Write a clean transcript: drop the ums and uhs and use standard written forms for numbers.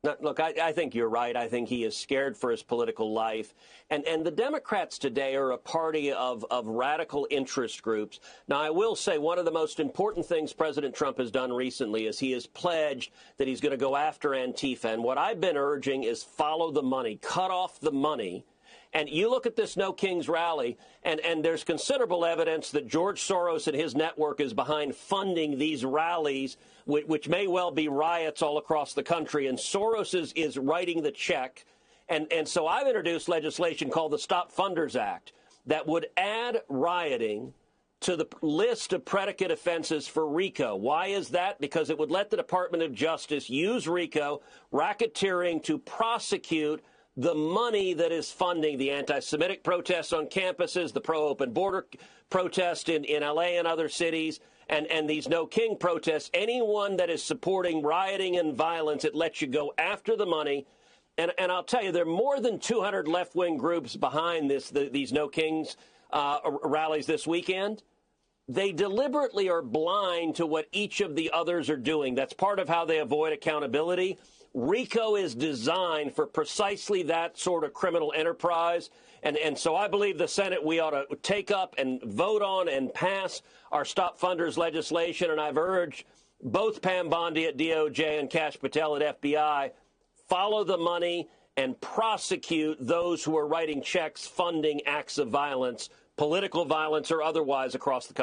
No, look, I think you're right. I think he is scared for his political life. And the Democrats today are a party of radical interest groups. Now, I will say one of the most important things President Trump has done recently is he has pledged that he's going to go after Antifa. And what I've been urging is follow the money, cut off the money. And you look at this No Kings rally, and there's considerable evidence that George Soros and his network is behind funding these rallies, which may well be riots all across the country. And Soros is writing the check. And so I've introduced legislation called the Stop Funders Act that would add rioting to the list of predicate offenses for RICO. Why is that? Because it would let the Department of Justice use RICO, racketeering, to prosecute the money that is funding the anti-Semitic protests on campuses, the pro-open border protest in L.A. and other cities, and these No King protests. Anyone that is supporting rioting and violence, it lets you go after the money. And I'll tell you, there are more than 200 left-wing groups behind these No Kings rallies this weekend. They deliberately are blind to what each of the others are doing. That's part of how they avoid accountability. RICO is designed for precisely that sort of criminal enterprise. And so I believe the Senate, we ought to take up and vote on and pass our Stop Funders legislation. And I've urged both Pam Bondi at DOJ and Kash Patel at FBI, follow the money and prosecute those who are writing checks funding acts of violence, political violence or otherwise, across the country.